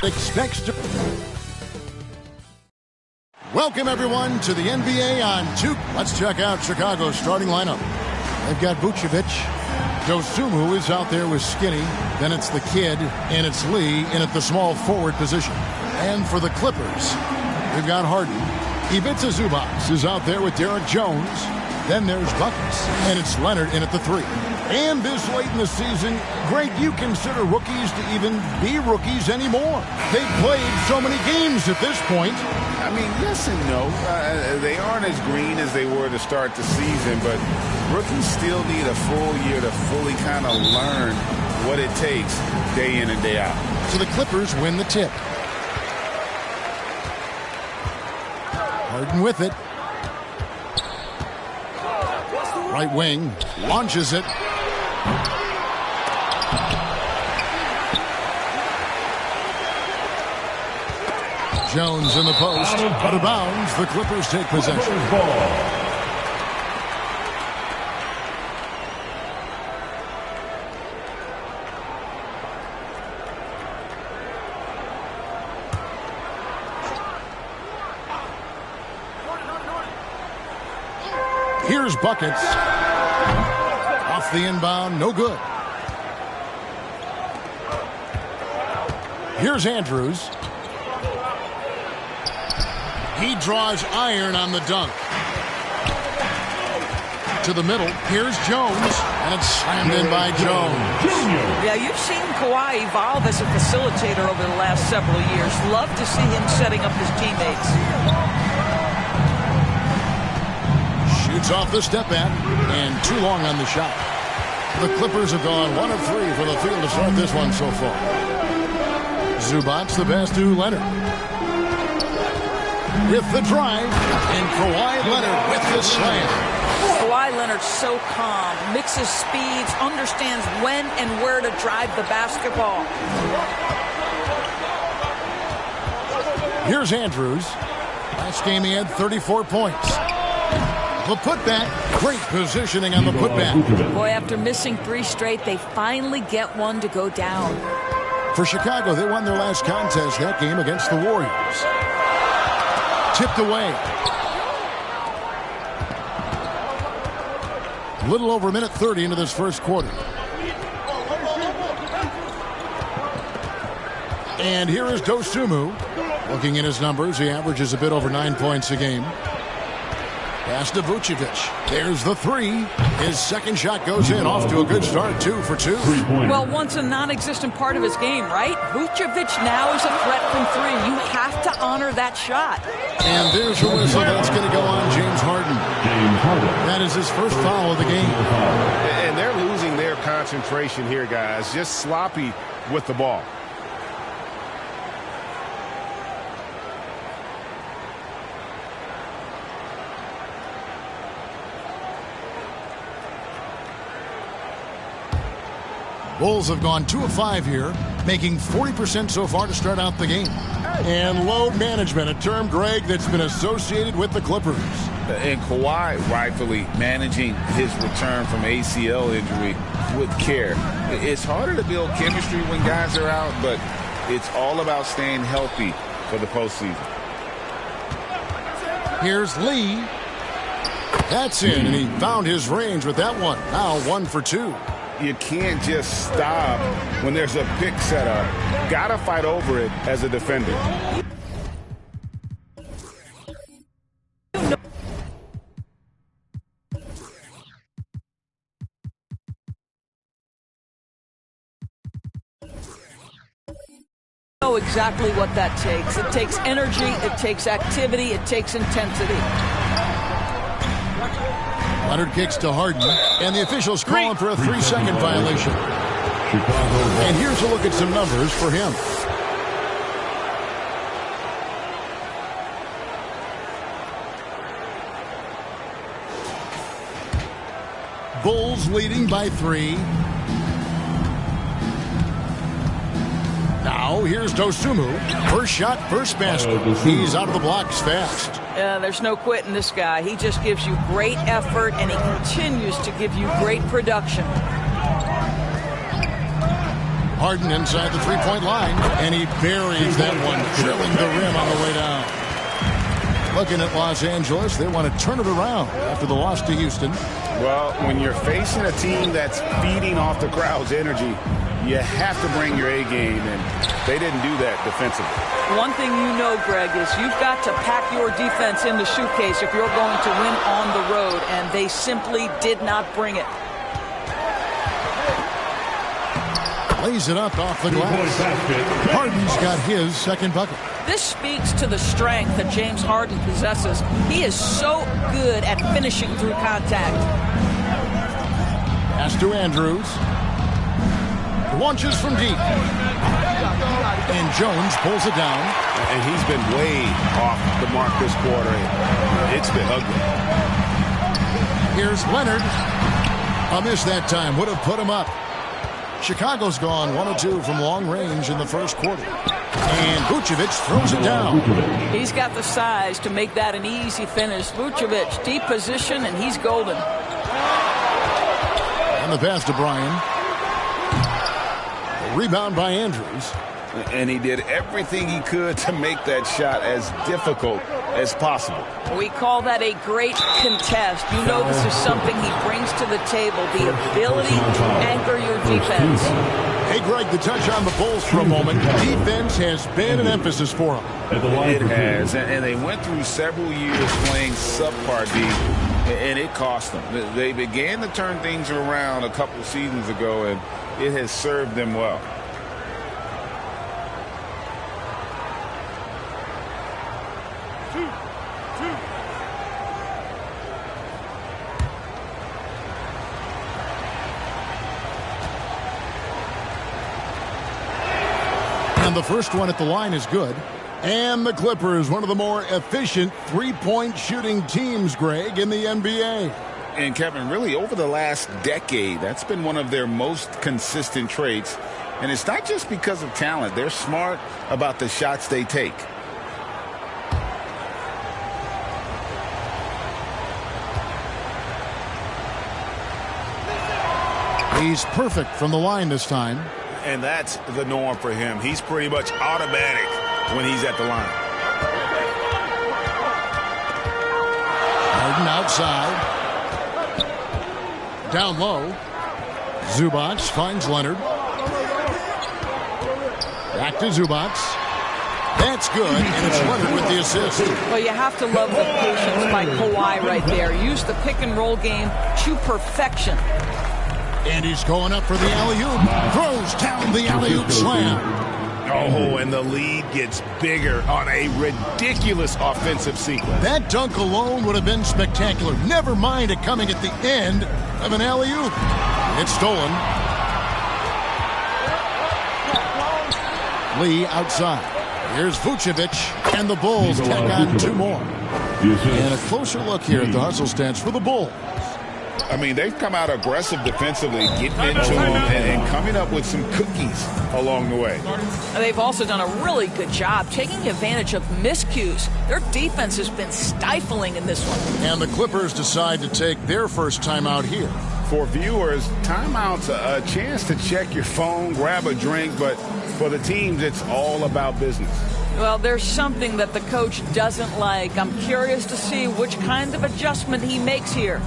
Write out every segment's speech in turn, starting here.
expects to. Welcome, everyone, to the NBA on 2. Let's check out Chicago's starting lineup. They've got Vucevic. Dosunmu is out there with Skinny. Then it's the kid, and it's Lee in at the small forward position. And for the Clippers, we've got Harden. Ivica Zubac is out there with Derek Jones. Then there's Buckets, and it's Leonard in at the 3. And this late in the season, Greg, you consider rookies to even be rookies anymore. They've played so many games at this point. I mean, yes and no. They aren't as green as they were to start the season, but rookies still need a full year to fully kind of learn what it takes day in and day out. So the Clippers win the tip. Harden with it. Right wing, launches it. Jones in the post, out of bounds. The Clippers take possession. Here's Buckets. Off the inbound, no good. Here's Andrews. He draws iron on the dunk. To the middle, here's Jones, and it's slammed in by Jones. Yeah, you've seen Kawhi evolve as a facilitator over the last several years. Love to see him setting up his teammates. Shoots off the step back, and too long on the shot. The Clippers have gone 1 of 3 for the field to start this one so far. Zubac the pass to Leonard. With the drive, and Kawhi Leonard with the slam. Kawhi Leonard's so calm, mixes speeds, understands when and where to drive the basketball. Here's Andrews. Last game he had 34 points. The putback, great positioning on the putback. Boy, after missing 3 straight, they finally get one to go down. For Chicago, they won their last contest that game against the Warriors. Tipped away. A little over a minute 30 into this first quarter. And here is Dosunmu. Looking at his numbers, he averages a bit over 9 points a game. Pass to Vucevic. There's the 3. His second shot goes in, off to a good start, 2 for 2. Well, once a non-existent part of his game, right? Vucevic now is a threat from 3. You have to honor that shot. And there's a whistle that's going to go on James Harden. That is his first foul of the game. And they're losing their concentration here, guys. Just sloppy with the ball. Bulls have gone 2 of 5 here, making 40% so far to start out the game. And load management, a term, Greg, that's been associated with the Clippers. And Kawhi rightfully managing his return from ACL injury with care. It's harder to build chemistry when guys are out, but it's all about staying healthy for the postseason. Here's Lee. That's in, and he found his range with that one. Now 1 for 2. You can't just stop when there's a pick set up. Gotta fight over it as a defender. Know exactly what that takes. It takes energy, it takes activity, it takes intensity. Leonard kicks to Harden, and the officials calling for a 3-second violation. And here's a look at some numbers for him. Bulls leading by 3. Now here's Dosunmu. First shot, first basket. He's out of the blocks fast. There's no quitting this guy. He just gives you great effort, and he continues to give you great production. Harden inside the three-point line, and he buries that one, drilling the rim on the way down. Looking at Los Angeles, they want to turn it around after the loss to Houston. Well, when you're facing a team that's feeding off the crowd's energy, you have to bring your A game, and they didn't do that defensively. One thing you know, Greg, is you've got to pack your defense in the suitcase if you're going to win on the road, and they simply did not bring it. Lays it up off the glass. Harden's got his second bucket. This speaks to the strength that James Harden possesses. He is so good at finishing through contact. Pass to Andrews. Launches from deep. And Jones pulls it down. And he's been way off the mark this quarter. It's been ugly. Here's Leonard. A miss that time. Would have put him up. Chicago's gone 1 of 2 from long range in the first quarter. And Vucevic throws it down. He's got the size to make that an easy finish. Vucevic, deep position, and he's golden. And the pass to Bryan. A rebound by Andrews. And he did everything he could to make that shot as difficult as possible. We call that a great contest. You know this is something he brings to the table, the ability to anchor your defense. Hey, Greg, the touch on the Bulls for a moment. Defense has been an emphasis for them. It has, and they went through several years playing subpar D, and it cost them. They began to turn things around a couple seasons ago, and it has served them well. And the first one at the line is good. And the Clippers, one of the more efficient three-point shooting teams, Greg, in the NBA. And, Kevin, really over the last decade, that's been one of their most consistent traits. And it's not just because of talent. They're smart about the shots they take. He's perfect from the line this time. And that's the norm for him. He's pretty much automatic when he's at the line. Harden outside. Down low. Zubac finds Leonard. Back to Zubac. That's good, and it's Leonard with the assist. Well, you have to love the patience by Kawhi right there. Use the pick-and-roll game to perfection. And he's going up for the alley-oop. Throws down the alley-oop slam. Oh, and the lead gets bigger on a ridiculous offensive sequence. That dunk alone would have been spectacular. Never mind it coming at the end of an alley-oop. It's stolen. Lee outside. Here's Vucevic, and the Bulls tack on 2 more. And a closer look here at the hustle stats for the Bulls. I mean, they've come out aggressive defensively, getting into them and coming up with some cookies along the way. They've also done a really good job taking advantage of miscues. Their defense has been stifling in this one. And the Clippers decide to take their first timeout here. For viewers, timeout's a chance to check your phone, grab a drink, but for the teams, it's all about business. Well, there's something that the coach doesn't like. I'm curious to see which kind of adjustment he makes here.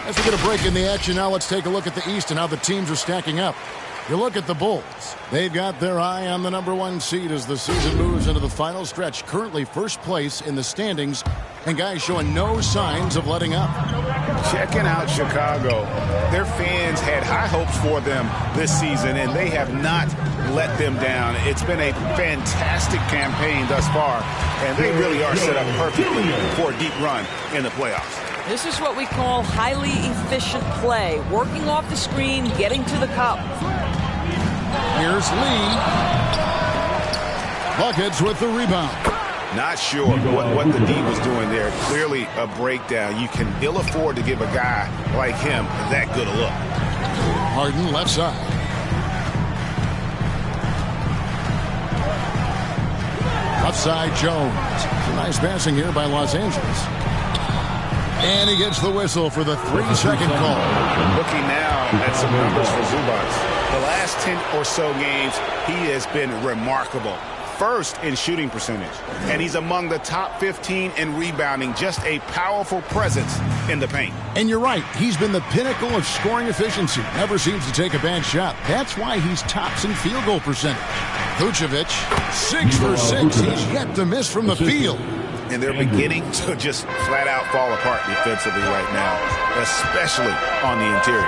As we get a break in the action now, let's take a look at the East and how the teams are stacking up. You look at the Bulls. They've got their eye on the #1 seed as the season moves into the final stretch. Currently first place in the standings, and guys showing no signs of letting up. Checking out Chicago. Their fans had high hopes for them this season, and they have not let them down. It's been a fantastic campaign thus far, and they really are set up perfectly for a deep run in the playoffs. This is what we call highly efficient play. Working off the screen, getting to the cup. Here's Lee. Buckets with the rebound. Not sure what the D was doing there. Clearly a breakdown. You can ill afford to give a guy like him that good a look. Harden left side. Left side Jones. Nice passing here by Los Angeles. And he gets the whistle for the 3-second call. Looking now at some numbers for Zubac. The last 10 or so games, he has been remarkable. First in shooting percentage, and he's among the top 15 in rebounding. Just a powerful presence in the paint. And you're right, he's been the pinnacle of scoring efficiency. Never seems to take a bad shot. That's why he's tops in field goal percentage. Vucevic, 6 for 6. He's yet to miss from the field. And they're beginning to just flat out fall apart defensively right now, especially on the interior.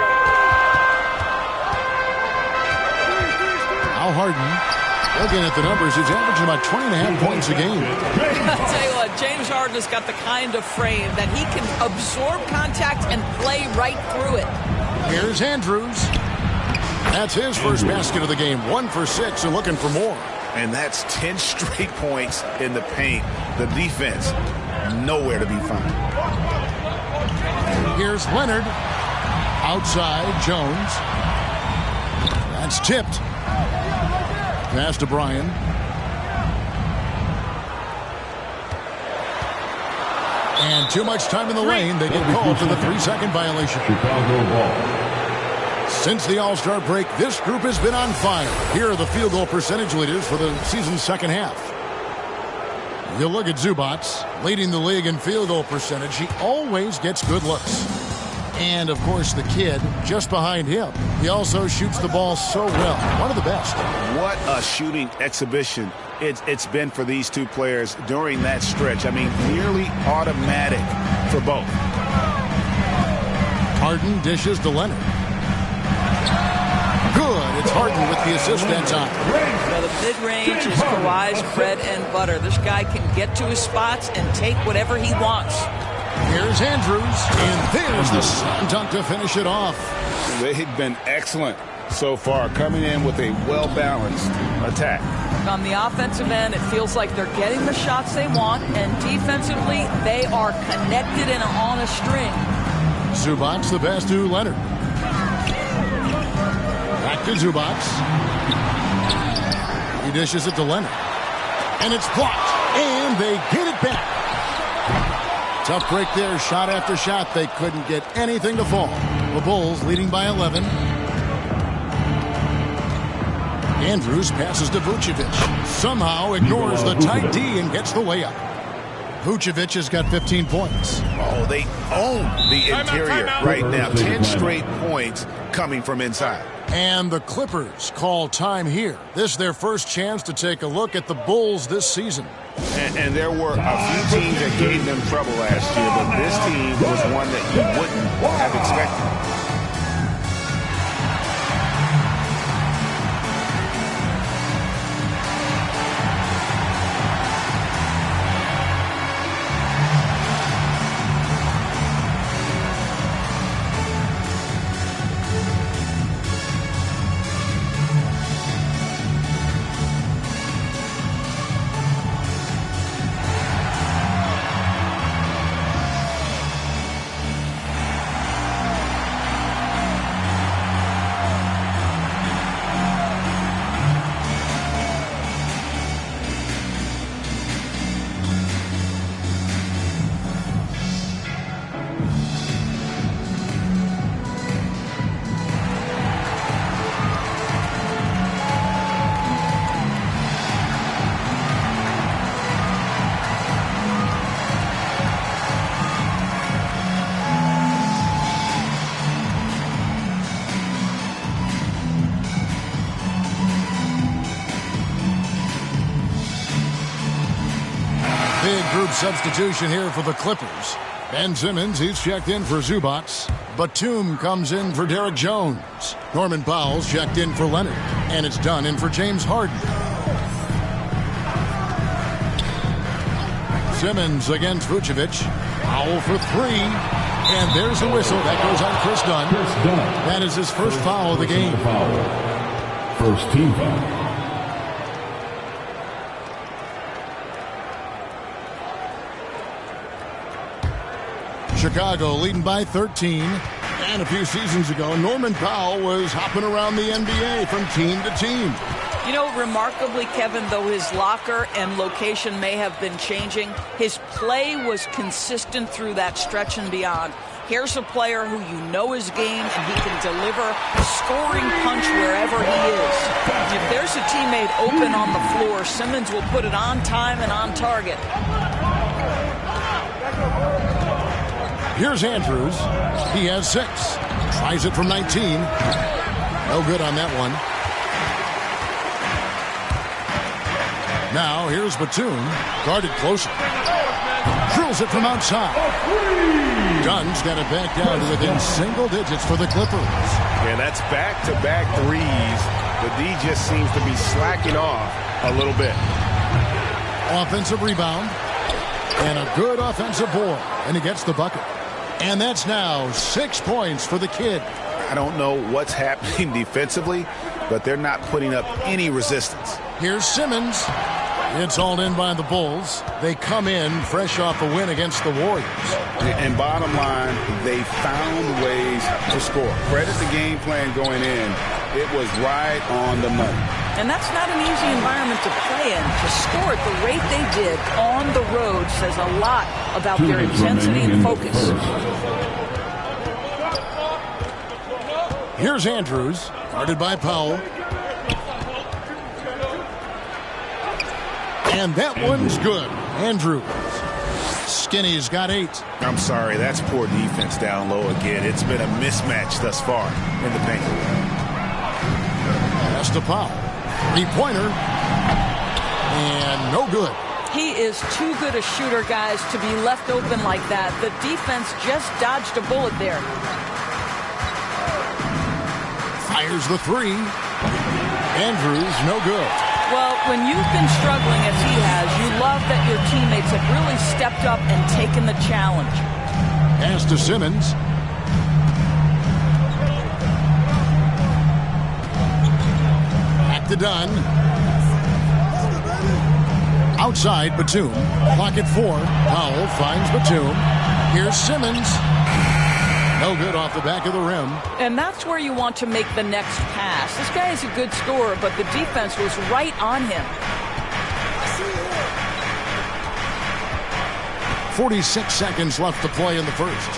Al Harden, looking at the numbers, he's averaging about 20.5 points a game. I'll tell you what, James Harden has got the kind of frame that he can absorb contact and play right through it. Here's Andrews. That's his first basket of the game. 1 for 6 and looking for more. And that's 10 straight points in the paint. The defense, nowhere to be found. Here's Leonard. Outside, Jones. That's tipped. Pass to Bryan. And too much time in the lane. They get called for the 3-second violation. Chicago ball. Since the All-Star break, this group has been on fire. Here are the field goal percentage leaders for the season's second half. You look at Zubac, leading the league in field goal percentage. He always gets good looks. And, of course, the kid just behind him. He also shoots the ball so well. One of the best. What a shooting exhibition it's been for these two players during that stretch. I mean, nearly automatic for both. Harden dishes to Leonard. Good. It's Harden with the assist that time. Now, the mid-range is Kawhi's bread and butter. This guy can get to his spots and take whatever he wants. Here's Andrews, and there's the slam dunk to finish it off. They've been excellent so far, coming in with a well-balanced attack. On the offensive end, it feels like they're getting the shots they want, and defensively, they are connected and on a string. Zubac the pass to Leonard. Back to Zubac. He dishes it to Leonard. And it's blocked. And they get it back. Tough break there. Shot after shot. They couldn't get anything to fall. The Bulls leading by 11. Andrews passes to Vucevic. Somehow ignores the tight D and gets the layup. Vucevic has got 15 points. Oh, they own the interior right now. 10 straight points coming from inside. And the Clippers call time here. This is their first chance to take a look at the Bulls this season. And there were a few teams that gave them trouble last year, but this team was one that you wouldn't have expected. Big group substitution here for the Clippers. Ben Simmons, he's checked in for Zubats. Batum comes in for Derek Jones. Norman Powell's checked in for Leonard. And it's done in for James Harden. Simmons against Vucevic. Foul for three. And there's the whistle. That goes on Chris Dunn. That is his first foul of the game. First team foul. Chicago leading by 13. And a few seasons ago, Norman Powell was hopping around the NBA from team to team. You know, remarkably, Kevin, though his locker and location may have been changing, his play was consistent through that stretch and beyond. Here's a player who you know his game, and he can deliver a scoring punch wherever he is. If there's a teammate open on the floor, Simmons will put it on time and on target. Here's Andrews. He has 6. Tries it from 19. No good on that one. Now here's Batum. Guarded closer. Drills it from outside. Dunn's got it back down to within single digits for the Clippers. Yeah, that's back-to-back threes. The D just seems to be slacking off a little bit. Offensive rebound. And a good offensive board. And he gets the bucket. And that's now 6 points for the kid. I don't know what's happening defensively, but they're not putting up any resistance. Here's Simmons. It's all in by the Bulls. They come in fresh off a win against the Warriors. And bottom line, they found ways to score. Credit the game plan going in. It was right on the money. And that's not an easy environment to play in. To score at the rate they did on the road says a lot about their intensity and focus. Here's Andrews, guarded by Powell. And that one's good. Andrews. Skinny's got 8. I'm sorry, that's poor defense down low again. It's been a mismatch thus far in the paint. Pass to Powell. 3-pointer. And no good. He is too good a shooter, guys, to be left open like that. The defense just dodged a bullet there. Fires the 3. Andrews, no good. Well, when you've been struggling as he has, you love that your teammates have really stepped up and taken the challenge. Pass to Simmons. Back to Dunn. Outside, Batum. Clock at 4. Powell finds Batum. Here's Simmons. No good off the back of the rim. And that's where you want to make the next pass. This guy is a good scorer, but the defense was right on him. 46 seconds left to play in the first.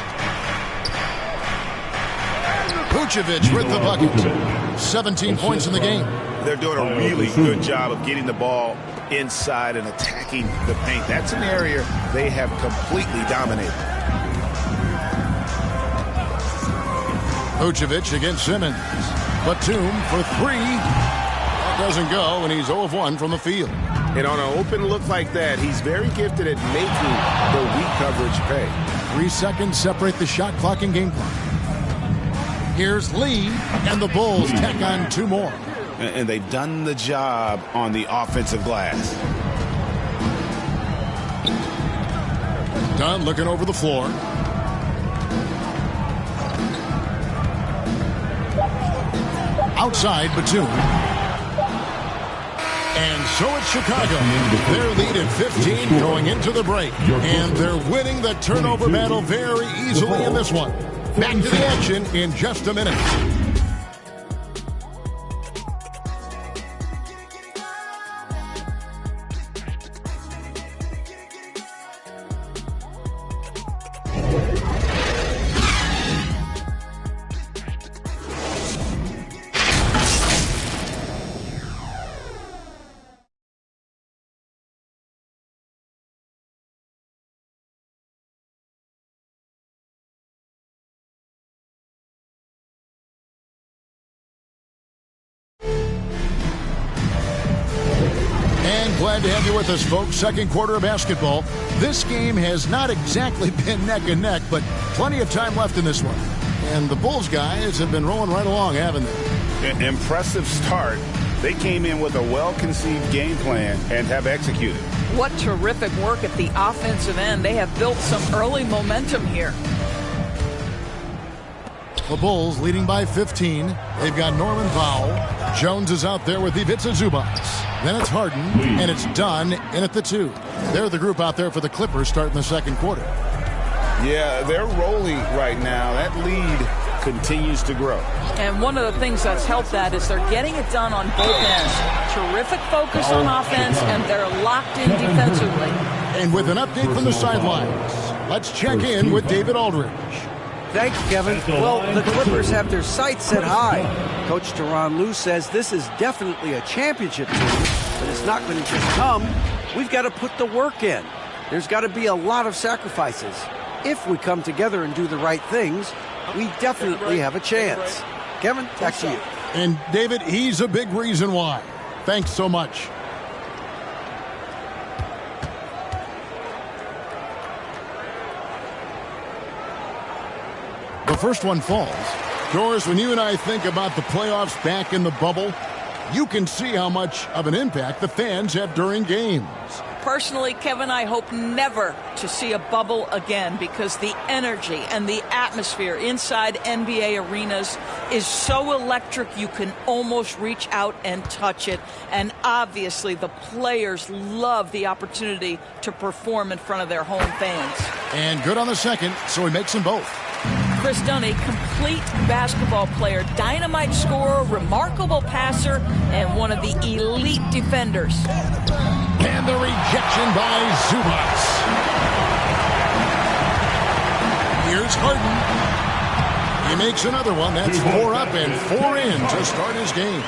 Vucevic with the bucket. 17 points in the game. They're doing a really good job of getting the ball inside and attacking the paint. That's an area they have completely dominated. Vucevic against Simmons. Batum for 3. That doesn't go, and he's 0 of 1 from the field. And on an open look like that, he's very gifted at making the weak coverage pay. 3 seconds separate the shot clock and game clock. Here's Lee, and the Bulls tack on 2 more. And they've done the job on the offensive glass. Dunn looking over the floor. Outside, Batum. And so it's Chicago. Their lead at 15 going into the break. And they're winning the turnover battle very easily in this one. Back to the action in just a minute. And glad to have you with us, folks. Second quarter of basketball. This game has not exactly been neck and neck, but plenty of time left in this one. And the Bulls guys have been rolling right along, haven't they? Impressive start. They came in with a well-conceived game plan and have executed. What terrific work at the offensive end. They have built some early momentum here. The Bulls leading by 15. They've got Norman Powell. Jones is out there with Ivica Zubac. Then it's Harden, and it's Dunn in at the 2. They're the group out there for the Clippers starting the second quarter. Yeah, they're rolling right now. That lead continues to grow. And one of the things that's helped that is they're getting it done on both ends. Terrific focus on offense, and they're locked in defensively. And with an update from the sidelines, let's check in with David Aldridge. Thank you, Kevin. Well, the Clippers have their sights set high. Coach Tyronn Lue says this is definitely a championship team, but it's not going to just come. We've got to put the work in. There's got to be a lot of sacrifices. If we come together and do the right things, we definitely have a chance. Kevin, back to you. And David, he's a big reason why. Thanks so much. The first one falls. Doris, when you and I think about the playoffs back in the bubble, you can see how much of an impact the fans have during games. Personally, Kevin, I hope never to see a bubble again because the energy and the atmosphere inside NBA arenas is so electric you can almost reach out and touch it. And obviously, the players love the opportunity to perform in front of their home fans. And good on the second, so he makes them both. Chris Dunn, a complete basketball player, dynamite scorer, remarkable passer, and one of the elite defenders. And the rejection by Zubac. Here's Harden. He makes another one. That's 4 up and 4 in to start his game.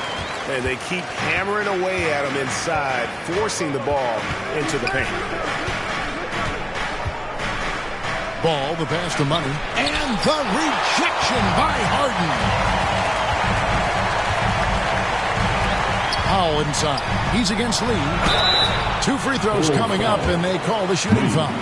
And they keep hammering away at him inside, forcing the ball into the paint. Ball, the pass to Money, and the rejection by Harden. Powell inside. He's against Lee. 2 free throws coming up, and they call the shooting foul.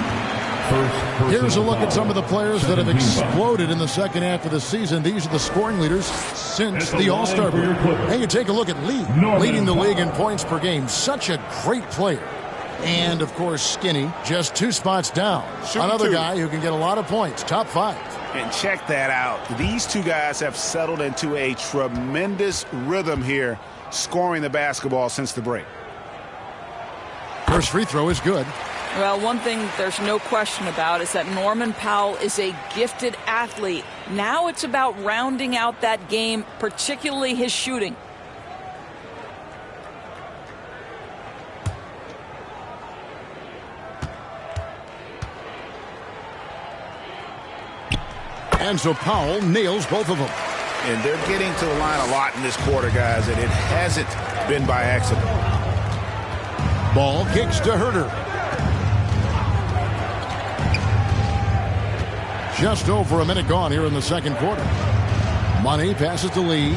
Here's a look at some of the players that have exploded in the second half of the season. These are the scoring leaders since the All-Star break. Hey, you take a look at Lee, leading the league in points per game. Such a great player. And, of course, Skinny, just 2 spots down. Another guy who can get a lot of points, top 5. And check that out. These two guys have settled into a tremendous rhythm here, scoring the basketball since the break. First free throw is good. Well, one thing there's no question about is that Norman Powell is a gifted athlete. Now it's about rounding out that game, particularly his shooting. And so Powell nails both of them. And they're getting to the line a lot in this quarter, guys, and it hasn't been by accident. Ball kicks to Herter. Just over a minute gone here in the second quarter. Money passes to Lee.